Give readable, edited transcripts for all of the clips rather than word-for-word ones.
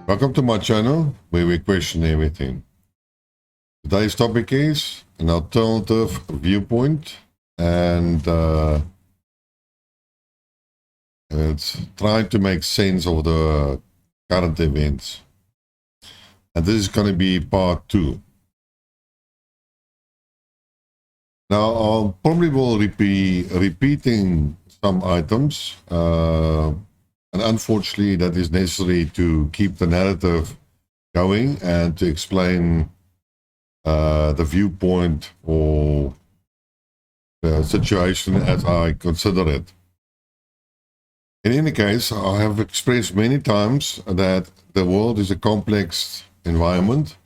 Welcome to my channel where we question everything. Today's topic is an alternative viewpoint, and it's trying to make sense of the current events. And this is going to be part 2. Now, I probably will be repeating some items, and unfortunately that is necessary to keep the narrative going and to explain the viewpoint or the situation as I consider it. In any case, I have expressed many times that the world is a complex environment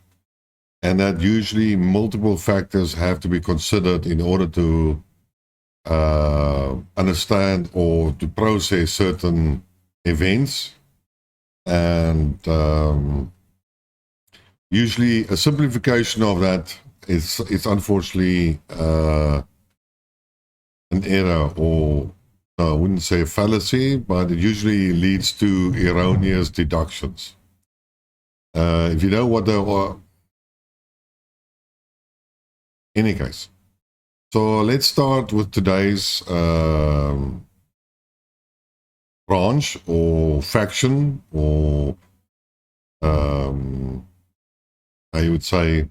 and that usually multiple factors have to be considered in order to understand or to process certain events. And usually a simplification of that is unfortunately an error, or I wouldn't say a fallacy, but it usually leads to erroneous deductions. If you know what they are, any case. So let's start with today's branch or faction, or I would say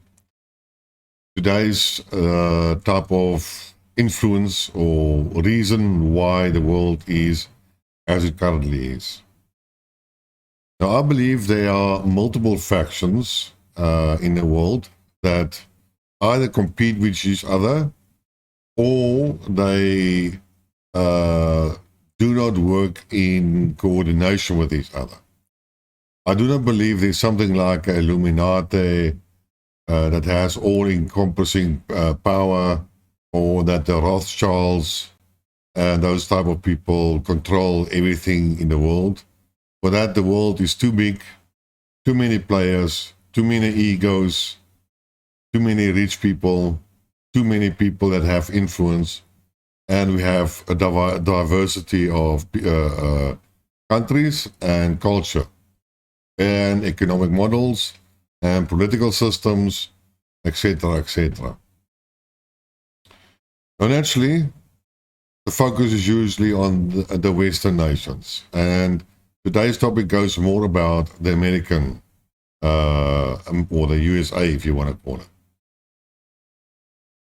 today's type of influence or reason why the world is as it currently is. Now, I believe there are multiple factions in the world that either compete with each other or they do not work in coordination with each other. I do not believe there's something like Illuminati that has all-encompassing power, or that the Rothschilds and those type of people control everything in the world. For that, the world is too big, too many players, too many egos, too many rich people, too many people that have influence, and we have a diversity of countries and culture and economic models and political systems, etc., etc. And actually, the focus is usually on the Western nations. And today's topic goes more about the American, or the USA, if you want to call it.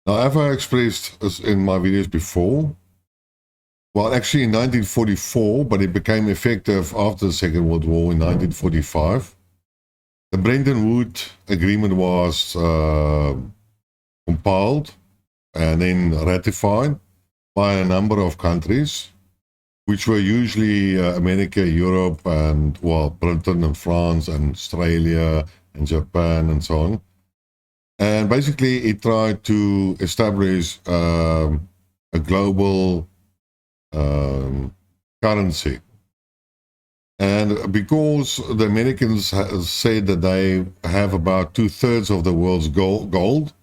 Now, as I expressed in my videos before, well, actually in 1944, but it became effective after the Second World War in 1945, the Bretton Woods Agreement was compiled and then ratified by a number of countries, which were usually America, Europe, and, well, Britain and France and Australia and Japan and so on. And basically it tried to establish a global currency. And because the Americans said that they have about 2/3 of the world's gold,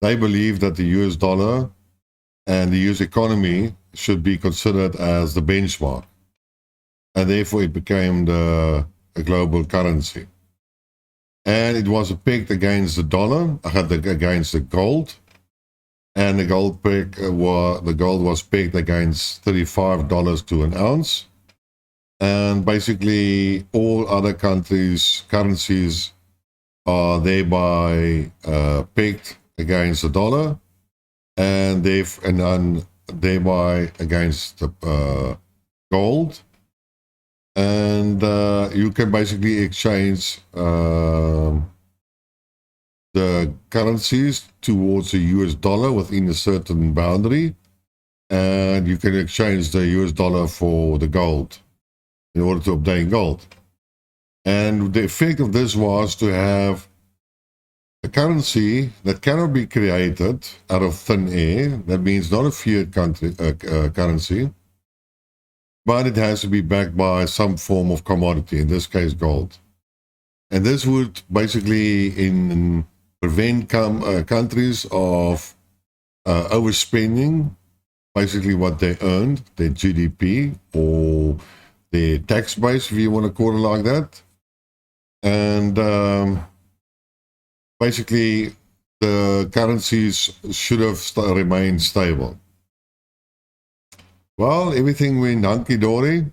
they believe that the US dollar and the US economy should be considered as the benchmark. And therefore it became a global currency. And it was pegged against the dollar, against the gold. And the gold was pegged against $35 to an ounce. And basically all other countries' currencies are thereby pegged against the dollar, and thereby against the gold. And you can basically exchange the currencies towards the US dollar within a certain boundary, and you can exchange the US dollar for the gold in order to obtain gold. And the effect of this was to have a currency that cannot be created out of thin air. That means not a fiat currency, but it has to be backed by some form of commodity, in this case gold. And this would basically prevent countries of overspending basically what they earned, their GDP or their tax base, if you want to call it like that. And basically, the currencies should have remained stable. Well, everything went hunky-dory,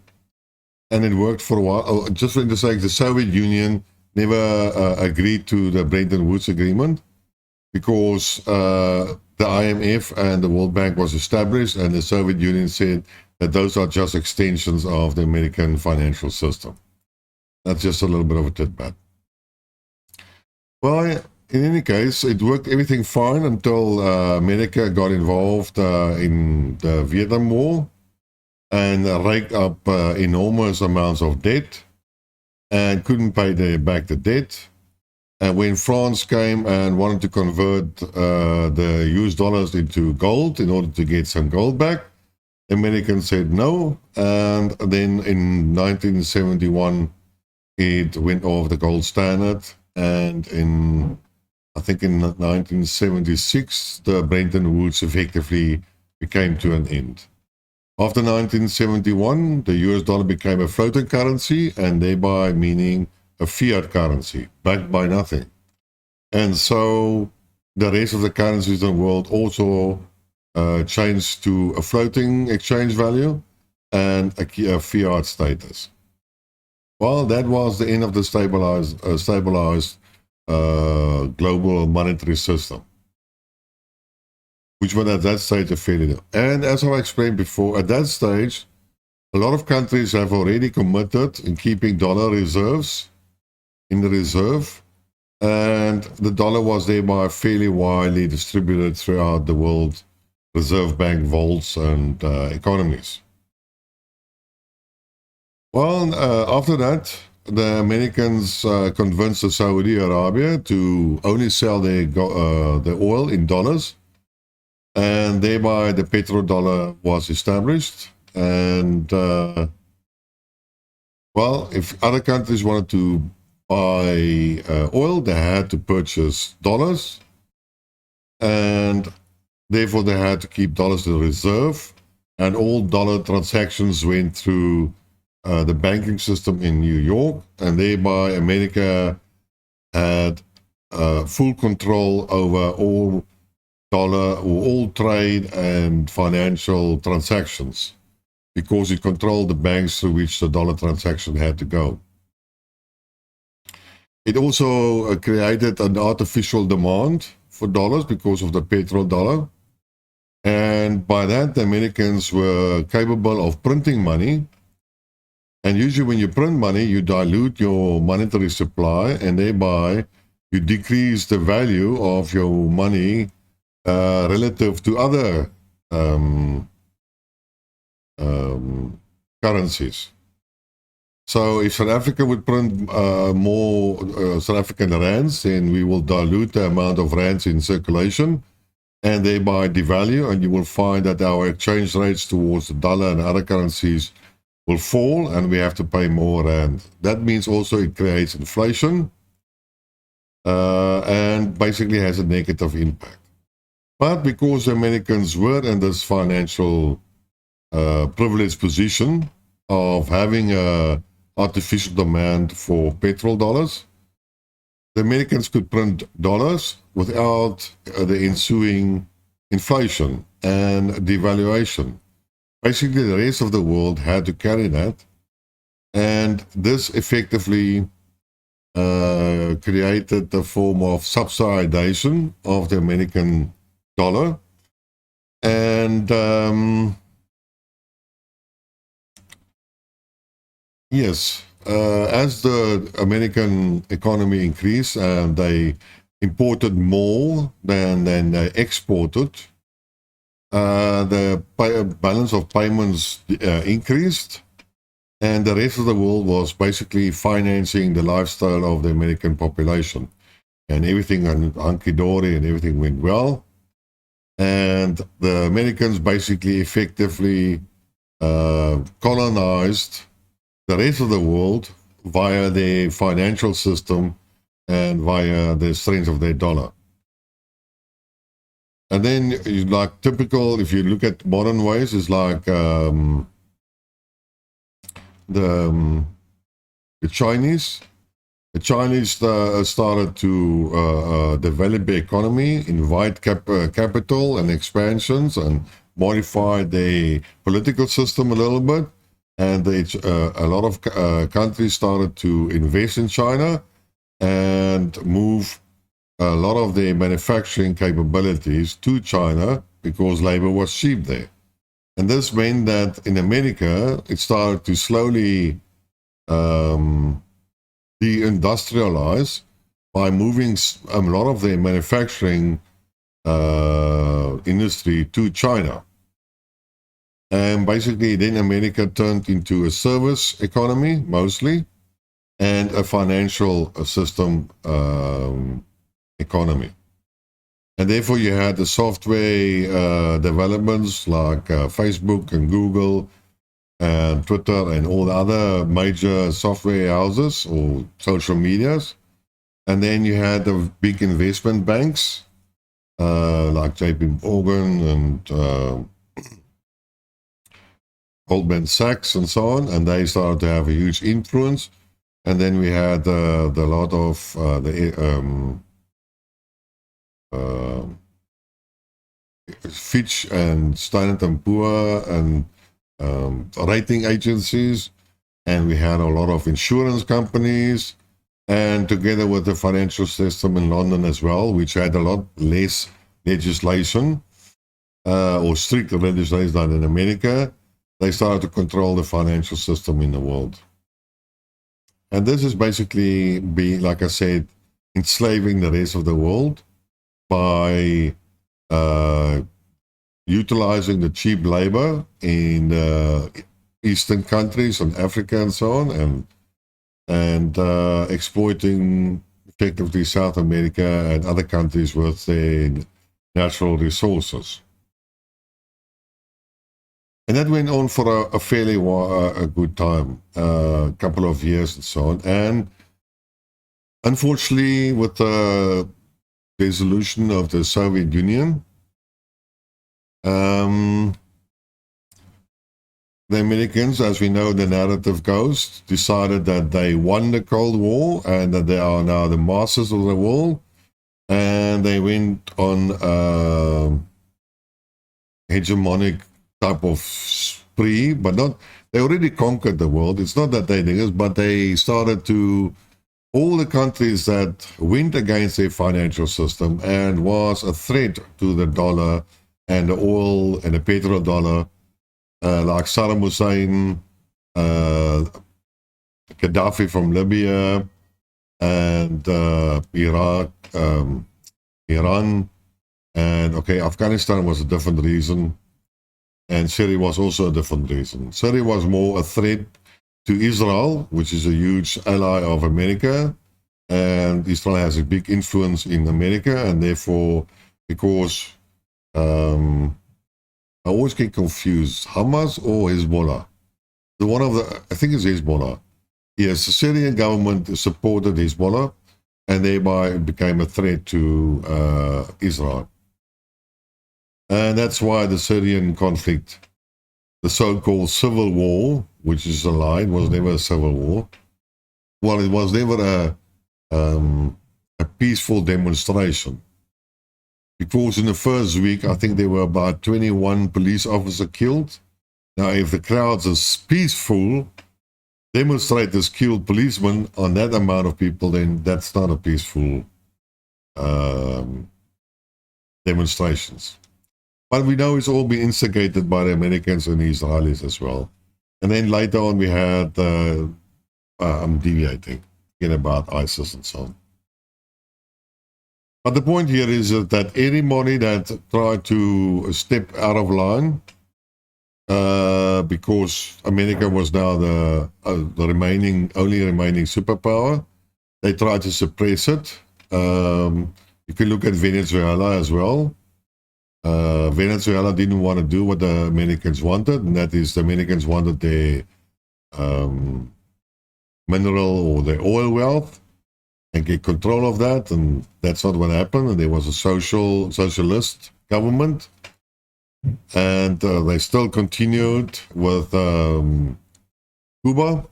and it worked for a while. Oh, just for the sake, the Soviet Union never agreed to the Bretton Woods Agreement because the IMF and the World Bank was established, and the Soviet Union said that those are just extensions of the American financial system. That's just a little bit of a tidbit. Well, in any case, it worked everything fine until America got involved in the Vietnam War and raked up enormous amounts of debt and couldn't pay back the debt. And when France came and wanted to convert the US dollars into gold in order to get some gold back, the Americans said no. And then in 1971, it went off the gold standard. And I think in 1976, the Bretton Woods effectively came to an end. After 1971, the US dollar became a floating currency, and thereby meaning a fiat currency, backed by nothing. And so the rest of the currencies in the world also changed to a floating exchange value and a fiat status. Well, that was the end of the stabilized global monetary system, which was at that stage a failure. And as I explained before, at that stage, a lot of countries have already committed in keeping dollar reserves in the reserve, and the dollar was thereby fairly widely distributed throughout the world reserve bank vaults and economies. Well, after that, the Americans convinced Saudi Arabia to only sell the oil in dollars, and thereby the petrodollar was established. And well, if other countries wanted to buy oil, they had to purchase dollars, and therefore they had to keep dollars in reserve, and all dollar transactions went through the banking system in New York, and thereby America had full control over all dollar or all trade and financial transactions, because it controlled the banks through which the dollar transaction had to go. It also created an artificial demand for dollars because of the petrodollar. And by that, the Americans were capable of printing money. And usually when you print money, you dilute your monetary supply, and thereby you decrease the value of your money relative to other currencies. So if South Africa would print more South African rands, then we will dilute the amount of rands in circulation and thereby devalue, and you will find that our exchange rates towards the dollar and other currencies will fall, and we have to pay more rand. That means also it creates inflation and basically has a negative impact. But because the Americans were in this financial privileged position of having a artificial demand for petrodollars, the Americans could print dollars without the ensuing inflation and devaluation. Basically, the rest of the world had to carry that, and this effectively created a form of subsidization of the American dollar. And yes, as the American economy increased and they imported more than they exported, the balance of payments increased, and the rest of the world was basically financing the lifestyle of the American population. And everything hunky-dory and everything went well. And the Americans basically effectively colonized the rest of the world via their financial system and via the strength of their dollar. And then, like typical, if you look at modern ways, it's like the Chinese. The the Chinese started to develop the economy, invite capital and expansions, and modify the political system a little bit. And a lot of countries started to invest in China and move a lot of their manufacturing capabilities to China because labor was cheap there. And this meant that in America, it started to slowly deindustrialize by moving a lot of their manufacturing industry to China. And basically, then America turned into a service economy, mostly, and a financial system economy. And therefore, you had the software developments like Facebook and Google and Twitter and all the other major software houses or social medias. And then you had the big investment banks like JP Morgan and Goldman Sachs and so on, and they started to have a huge influence. And then we had the lot of Fitch and Standard & Poor and rating agencies, and we had a lot of insurance companies, and together with the financial system in London as well, which had a lot less legislation or strict legislation than in America. They started to control the financial system in the world. And this is basically being, like I said, enslaving the rest of the world by utilizing the cheap labor in Eastern countries and Africa and so on, and exploiting effectively South America and other countries with their natural resources. And that went on for a fairly a good time, a couple of years and so on. And unfortunately, with the dissolution of the Soviet Union, the Americans, as we know the narrative goes, decided that they won the Cold War and that they are now the masters of the world. And they went on hegemonic type of spree, but not, they already conquered the world. It's not that they did it, but they started to, all the countries that went against their financial system and was a threat to the dollar and the oil and the petrodollar, like Saddam Hussein, Gaddafi from Libya, and Iraq, Iran, and Afghanistan was a different reason. And Syria was also a different reason. Syria was more a threat to Israel, which is a huge ally of America. And Israel has a big influence in America. And therefore, because I always get confused, Hamas or Hezbollah? I think it's Hezbollah. Yes, the Syrian government supported Hezbollah and thereby became a threat to Israel. And that's why the Syrian conflict, the so-called civil war, which is a lie, it was never a civil war. Well, it was never a peaceful demonstration. Because in the first week, I think there were about 21 police officers killed. Now, if the crowds are peaceful, demonstrators killed policemen on that amount of people, then that's not a peaceful demonstrations. But we know it's all been instigated by the Americans and the Israelis as well. And then later on we had, I'm deviating, about ISIS and so on. But the point here is that anybody that tried to step out of line, because America was now the only remaining superpower, they tried to suppress it. You can look at Venezuela as well. Venezuela didn't want to do what the Americans wanted, and that is the Americans wanted their mineral or their oil wealth and get control of that, and that's not what happened. And there was a socialist government, and they still continued with Cuba.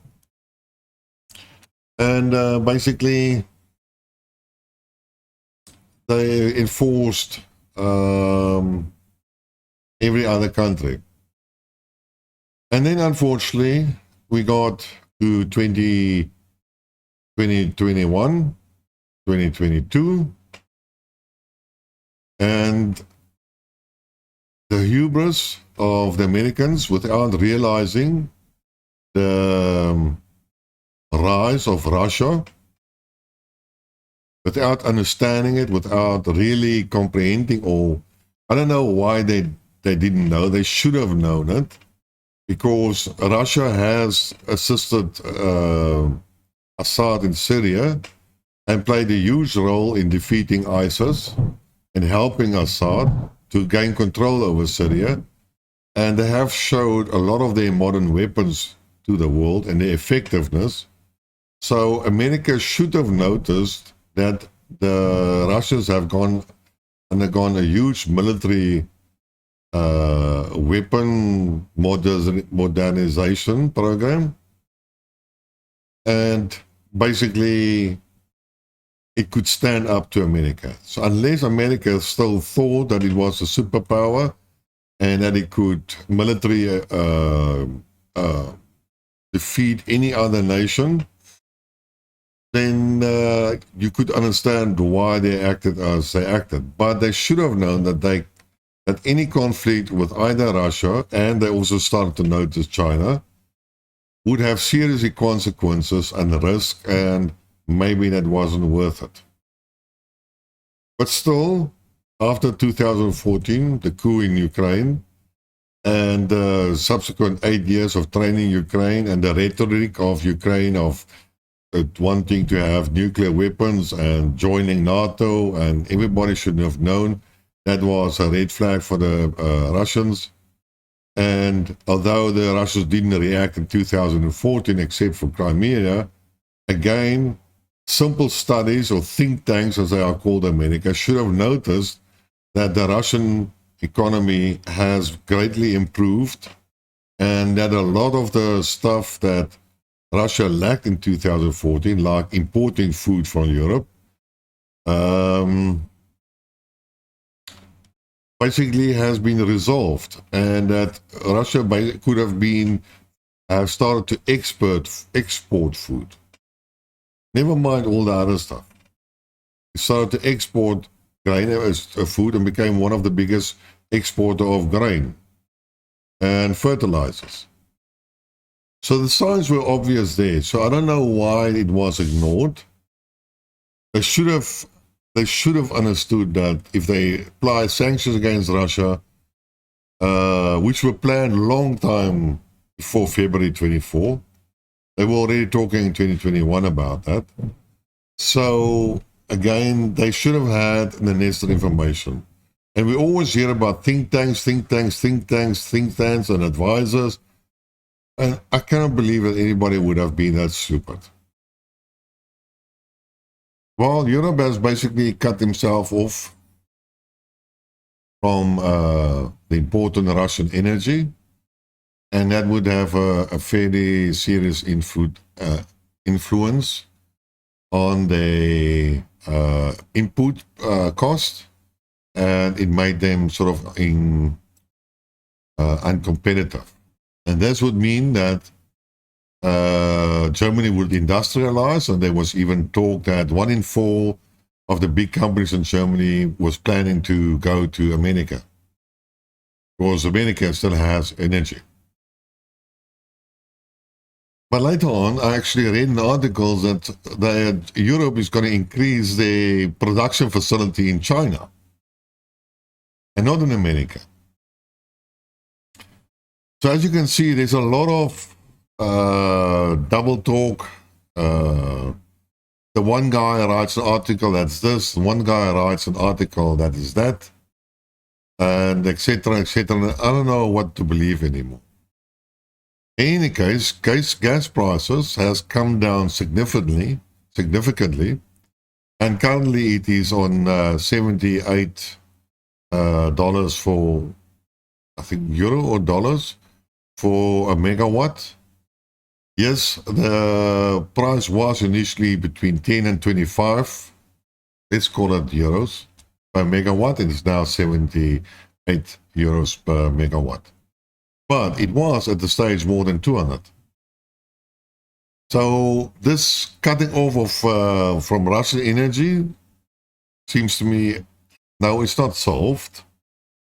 And basically, they enforced every other country. And then, unfortunately, we got to 2021, 2022, and the hubris of the Americans, without realizing the rise of Russia, without understanding it, without really comprehending, or I don't know why they didn't know. They should have known it, because Russia has assisted Assad in Syria and played a huge role in defeating ISIS and helping Assad to gain control over Syria. And they have showed a lot of their modern weapons to the world and their effectiveness. So America should have noticed that the Russians have undergone a huge military weapon modernization program. And basically, it could stand up to America. So unless America still thought that it was a superpower and that it could militarily defeat any other nation, then you could understand why they acted as they acted. But they should have known that any conflict with either Russia, and they also started to notice China, would have serious consequences and risk, and maybe that wasn't worth it. But still, after 2014, the coup in Ukraine, and the subsequent 8 years of training Ukraine, and the rhetoric of Ukraine of wanting to have nuclear weapons and joining NATO, and everybody should have known that was a red flag for the Russians. And although the Russians didn't react in 2014, except for Crimea, again, simple studies or think tanks, as they are called in America, should have noticed that the Russian economy has greatly improved, and that a lot of the stuff that Russia lacked in 2014, like importing food from Europe, basically has been resolved, and that Russia could have started to export food. Never mind all the other stuff. It started to export grain as food and became one of the biggest exporter of grain and fertilizers. So the signs were obvious there. So I don't know why it was ignored. They should have understood that if they apply sanctions against Russia, which were planned a long time before February 24, they were already talking in 2021 about that. So again, they should have had the necessary information. And we always hear about think tanks, and advisors. And I cannot believe that anybody would have been that stupid. Well, Europe has basically cut himself off from the important Russian energy, and that would have a fairly serious influence on the input cost, and it made them sort of uncompetitive. And this would mean that Germany would industrialize, and there was even talk that 1 in 4 of the big companies in Germany was planning to go to America, because America still has energy. But later on, I actually read in articles that Europe is going to increase the production facility in China and not in America. So as you can see, there's a lot of double talk. The one guy writes an article that's this, one guy writes an article that is that, and etc., etc. I don't know what to believe anymore. In any case, gas prices has come down significantly, and currently it is on $78 for, I think, euro or dollars for a megawatt. Yes, the price was initially between 10 and 25, let's call it euros per megawatt. It is now 78 euros per megawatt. But it was at the stage more than 200. So this cutting off of from Russian energy seems to me now it's not solved,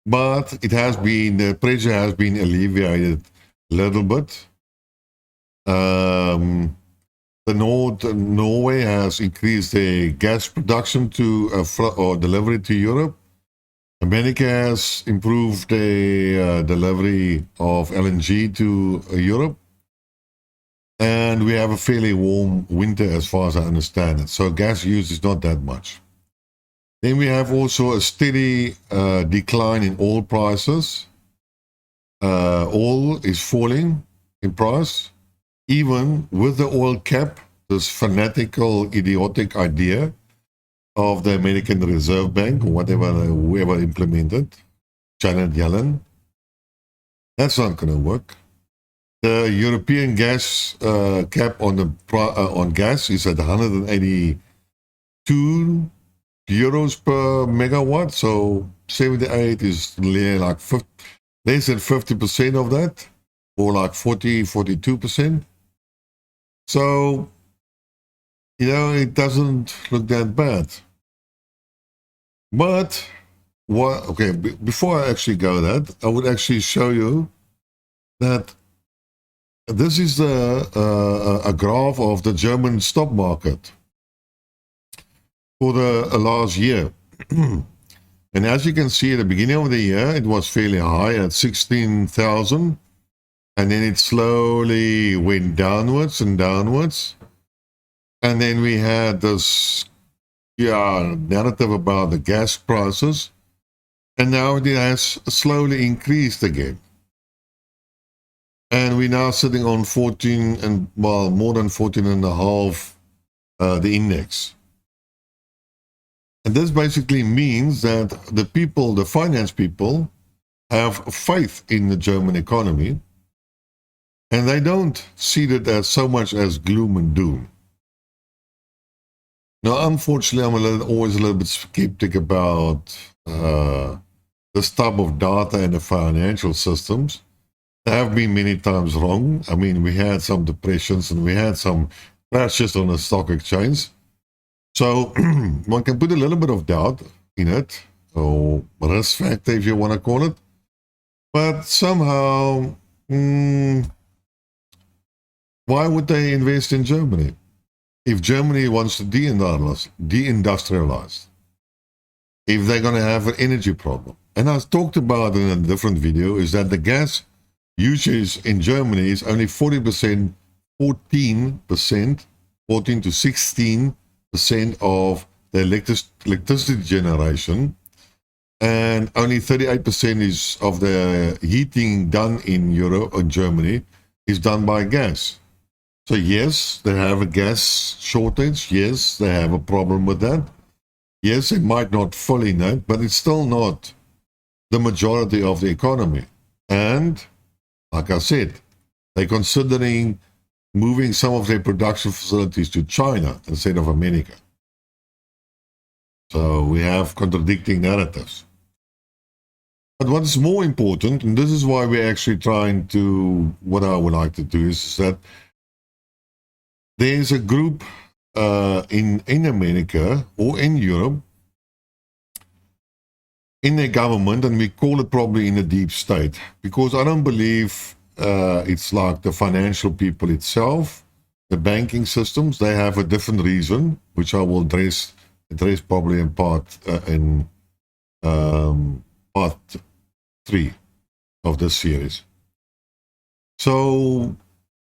but it has been, the pressure has been alleviated a little bit. Norway has increased their gas production to or delivery to Europe. America has improved the delivery of LNG to Europe. And we have a fairly warm winter as far as I understand it. So gas use is not that much. Then we have also a steady decline in oil prices. Oil is falling in price. Even with the oil cap, this fanatical, idiotic idea of the American Reserve Bank, or whoever implemented, Janet Yellen, that's not going to work. The European gas cap on gas is at 182 euros per megawatt, so 78 is like less than 50% of that, or like 42%. So, it doesn't look that bad. But, before I actually go that, I would actually show you that this is a graph of the German stock market for the last year. And as you can see, at the beginning of the year, it was fairly high at 16,000. And then it slowly went downwards and downwards. And then we had this narrative about the gas prices. And now it has slowly increased again. And we're now sitting on 14 and, well, more than 14 and a half, the index. And this basically means that the people, the finance people, have faith in the German economy. And they don't see it as so much as gloom and doom. Now, unfortunately, I'm always a little bit skeptic about this type of data and the financial systems. They have been many times wrong. I mean, we had some depressions and we had some crashes on the stock exchange. So one can put a little bit of doubt in it, or risk factor if you want to call it. But somehow, why would they invest in Germany? If Germany wants to deindustrialize, if they're going to have an energy problem. And I talked about in a different video, is that the gas usage in Germany is only 40%, 14% to 16% of the electricity generation. And only 38% is of the heating done in Europe or Germany is done by gas. So yes, they have a gas shortage. Yes, they have a problem with that. Yes, it might not fully net, but it's still not the majority of the economy. And like I said, they're considering moving some of their production facilities to China instead of America. So we have contradicting narratives. But what is more important, and this is why we're actually trying to, what I would like to do is that there's a group in America or in Europe, in their government, and we call it probably in a deep state, because I don't believe it's like the financial people itself, the banking systems. They have a different reason, which I will address probably in part 3 of this series. So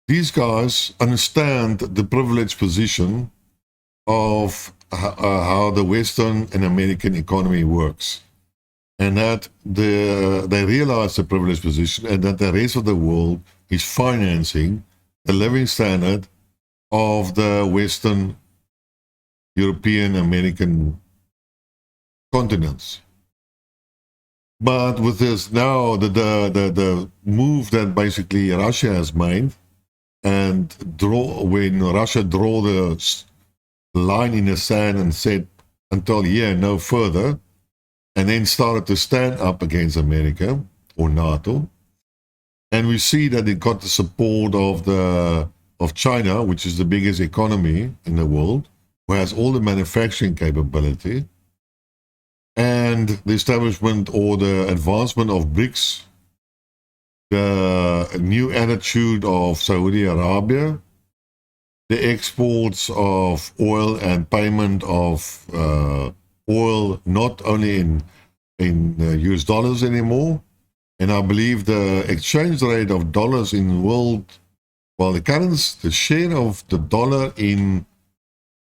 these guys understand the privileged position of how the Western and American economy works, and that they realize the privileged position, and that the rest of the world is financing the living standard of the Western, European, American continents. But with this now, the move that basically Russia has made, and when Russia draw the line in the sand and said until here, no further, and then started to stand up against America or NATO. And we see that it got the support of China, which is the biggest economy in the world, who has all the manufacturing capability, and the establishment or the advancement of BRICS, the new attitude of Saudi Arabia, the exports of oil and payment of oil not only in US dollars anymore. And I believe the exchange rate of dollars in world, well, the share of the dollar in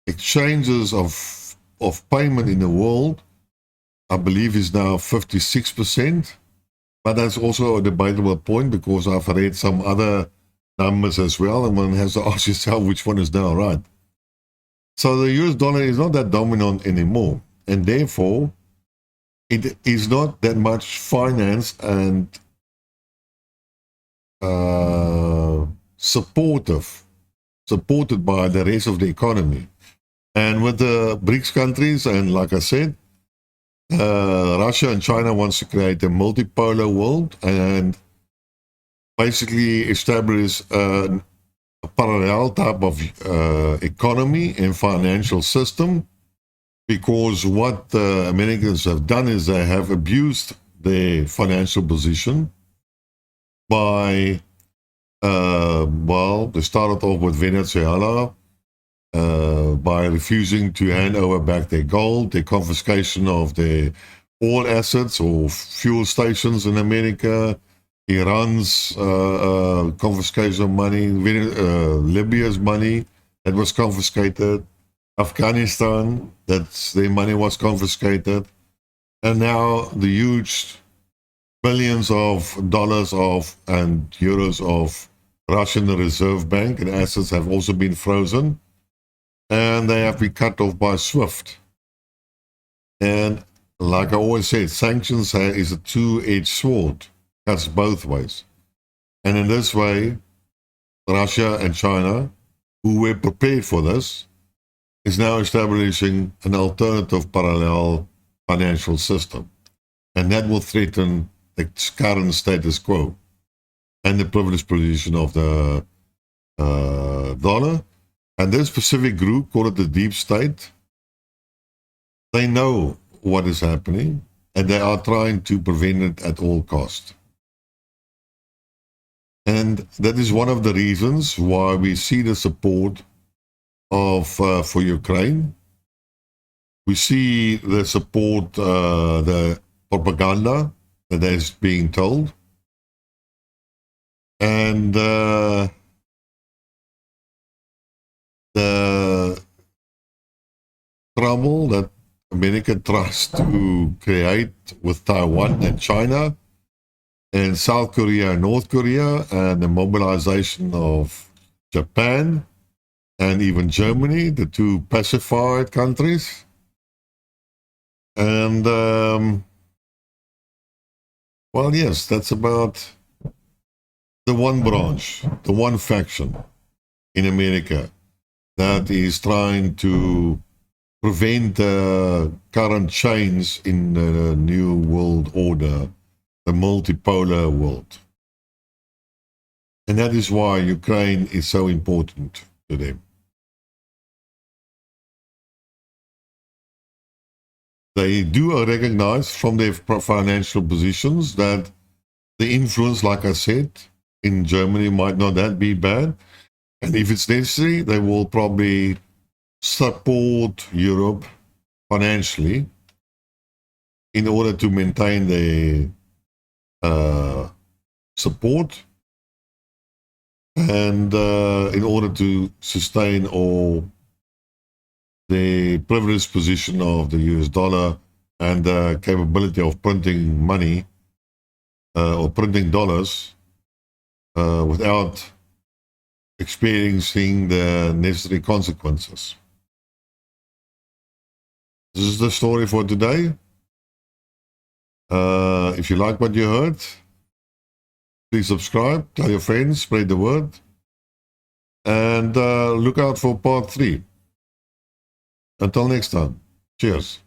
exchanges of payment in the world, I believe is now 56%. But that's also a debatable point because I've read some other numbers as well, and one has to ask yourself which one is now right. So the US dollar is not that dominant anymore, and therefore it is not that much financed and supported by the rest of the economy. And with the BRICS countries, and like I said, Russia and China wants to create a multipolar world and basically establish a parallel type of economy and financial system, because what the Americans have done is they have abused their financial position by, they started off with Venezuela, by refusing to hand over back their gold, their confiscation of their oil assets or fuel stations in America, Iran's confiscation of money, Libya's money that was confiscated, Afghanistan, their money was confiscated, and now the huge billions of dollars and euros of Russian Reserve Bank and assets have also been frozen, and they have been cut off by SWIFT. And like I always said, sanctions is a two-edged sword, cuts both ways. And in this way, Russia and China, who were prepared for this, is now establishing an alternative parallel financial system. And that will threaten the current status quo and the privileged position of the dollar. And this specific group, call it the deep state, they know what is happening and they are trying to prevent it at all costs. And that is one of the reasons why we see the support for Ukraine. We see the support, the propaganda that is being told. And the trouble that America tries to create with Taiwan and China and South Korea and North Korea, and the mobilization of Japan and even Germany, the two pacified countries. And, well, yes, that's about the one branch, the one faction in America that is trying to prevent the current change in the new world order, the multipolar world. And that is why Ukraine is so important to them. They do recognize from their financial positions that the influence, like I said, in Germany might not that be bad. And if it's necessary, they will probably support Europe financially in order to maintain their support and in order to sustain all the privileged position of the US dollar and the capability of printing money or printing dollars without experiencing the necessary consequences. This is the story for today. If you like what you heard, please subscribe, tell your friends, spread the word. And look out for part 3. Until next time. Cheers.